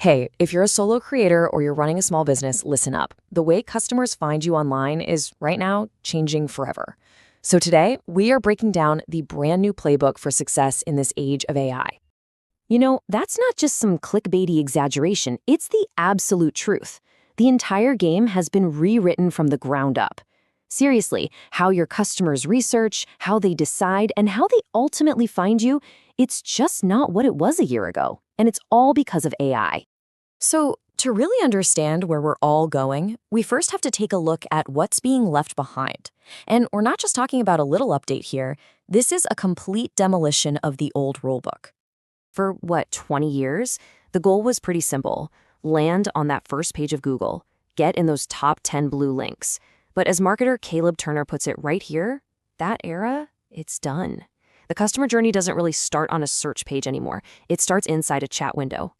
Hey, if you're a solo creator or you're running a small business, listen up. The way customers find you online is right now changing forever. So today, we are breaking down the brand new playbook for success in this age of AI. That's not just some clickbaity exaggeration, it's the absolute truth. The entire game has been rewritten from the ground up. Seriously, how your customers research, how they decide, and how they ultimately find you, it's just not what it was a year ago. And it's all because of AI. So, to really understand where we're all going, we first have to take a look at what's being left behind. And we're not just talking about a little update here. This is a complete demolition of the old rulebook. For 20 years, the goal was pretty simple. Land on that first page of Google, get in those top 10 blue links. But as marketer Caleb Turner puts it right here, that era, it's done. The customer journey doesn't really start on a search page anymore. It starts inside a chat window.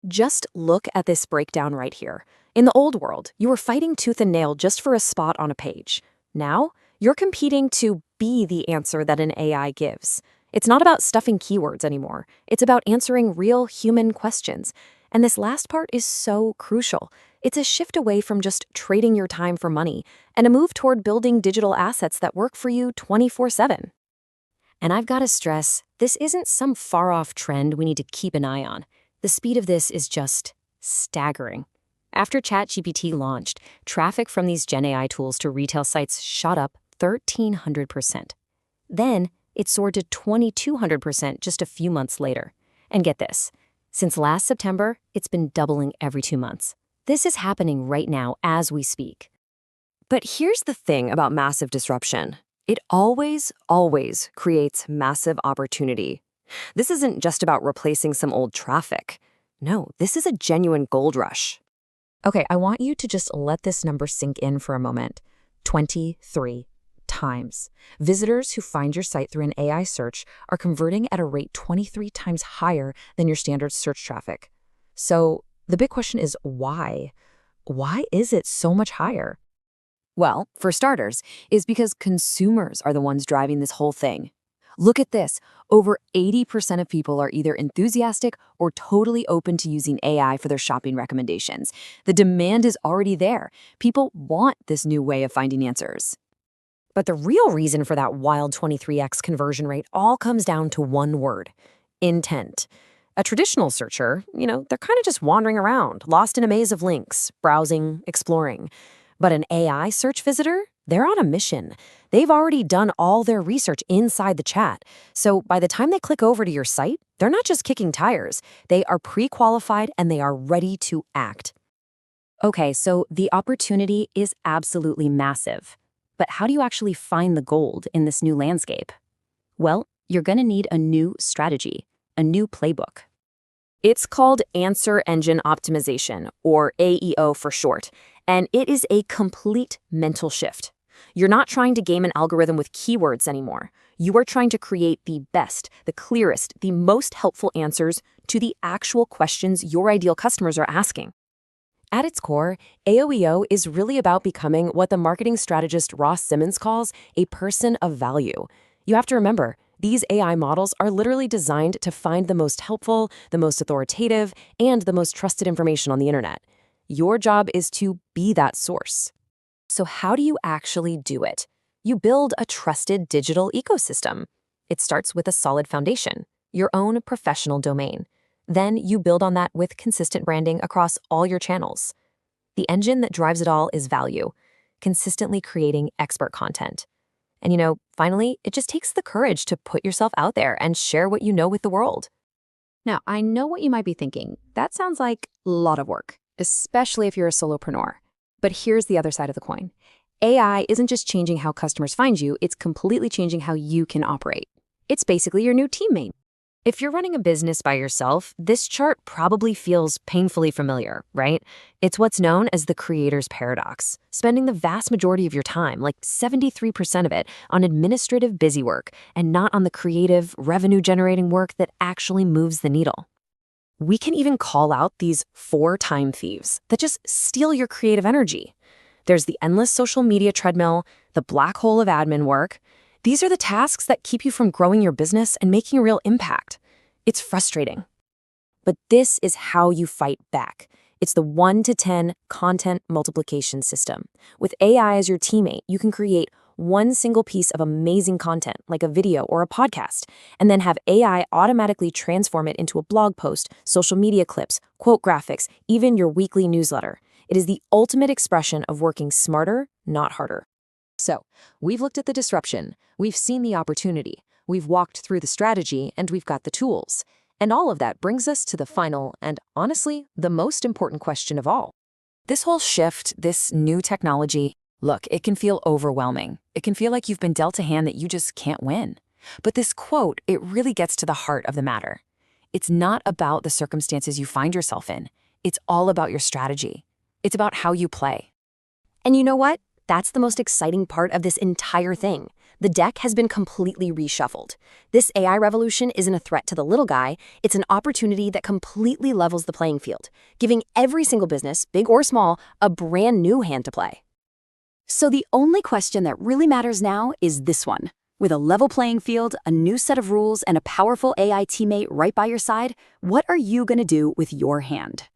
Just look at this breakdown right here. In the old world, you were fighting tooth and nail just for a spot on a page. Now, you're competing to be the answer that an AI gives. It's not about stuffing keywords anymore. It's about answering real human questions. And this last part is so crucial. It's a shift away from just trading your time for money and a move toward building digital assets that work for you 24/7. And I've got to stress, this isn't some far-off trend we need to keep an eye on. The speed of this is just staggering. After ChatGPT launched, traffic from these Gen AI tools to retail sites shot up 1,300%. Then, it soared to 2,200% just a few months later. And get this, since last September, it's been doubling every 2 months. This is happening right now as we speak. But here's the thing about massive disruption. It always creates massive opportunity. This isn't just about replacing some old traffic. No, this is a genuine gold rush. Okay, I want you to just let this number sink in for a moment. 23 times. Visitors who find your site through an AI search are converting at a rate 23 times higher than your standard search traffic. So the big question is why? Why is it so much higher? Well, for starters, is because consumers are the ones driving this whole thing. Look at this. Over 80% of people are either enthusiastic or totally open to using AI for their shopping recommendations. The demand is already there. People want this new way of finding answers. But the real reason for that wild 23x conversion rate all comes down to one word: intent. A traditional searcher, they're kind of just wandering around, lost in a maze of links, browsing, exploring. But an AI search visitor, they're on a mission. They've already done all their research inside the chat. So by the time they click over to your site, they're not just kicking tires. They are pre-qualified and they are ready to act. Okay, so the opportunity is absolutely massive. But how do you actually find the gold in this new landscape? Well, you're going to need a new strategy, a new playbook. It's called Answer Engine Optimization, or AEO for short, and it is a complete mental shift. You're not trying to game an algorithm with keywords anymore. You are trying to create the best, the clearest, the most helpful answers to the actual questions your ideal customers are asking. At its core, AOEO is really about becoming what the marketing strategist Ross Simmons calls a person of value. You have to remember, these AI models are literally designed to find the most helpful, the most authoritative, and the most trusted information on the internet. Your job is to be that source. So how do you actually do it? You build a trusted digital ecosystem. It starts with a solid foundation, your own professional domain. Then you build on that with consistent branding across all your channels. The engine that drives it all is value, consistently creating expert content. And finally, it just takes the courage to put yourself out there and share what you know with the world. Now, I know what you might be thinking. That sounds like a lot of work, especially if you're a solopreneur. But here's the other side of the coin. AI isn't just changing how customers find you, it's completely changing how you can operate. It's basically your new teammate. If you're running a business by yourself, this chart probably feels painfully familiar, right? It's what's known as the creator's paradox, spending the vast majority of your time, like 73% of it, on administrative busy work and not on the creative, revenue-generating work that actually moves the needle. We can even call out these 4 time thieves that just steal your creative energy. There's the endless social media treadmill, the black hole of admin work. These are the tasks that keep you from growing your business and making a real impact. It's frustrating. But this is how you fight back. It's the 1 to 10 content multiplication system. With AI as your teammate, you can create one single piece of amazing content, like a video or a podcast, and then have AI automatically transform it into a blog post, social media clips, quote graphics, even your weekly newsletter. It is the ultimate expression of working smarter, not harder. So, we've looked at the disruption, we've seen the opportunity, we've walked through the strategy, and we've got the tools. And all of that brings us to the final and, honestly, the most important question of all. This whole shift, this new technology, look, it can feel overwhelming. It can feel like you've been dealt a hand that you just can't win. But this quote, it really gets to the heart of the matter. It's not about the circumstances you find yourself in. It's all about your strategy. It's about how you play. And you know what? That's the most exciting part of this entire thing. The deck has been completely reshuffled. This AI revolution isn't a threat to the little guy, it's an opportunity that completely levels the playing field, giving every single business, big or small, a brand new hand to play. So the only question that really matters now is this one. With a level playing field, a new set of rules, and a powerful AI teammate right by your side, what are you going to do with your hand?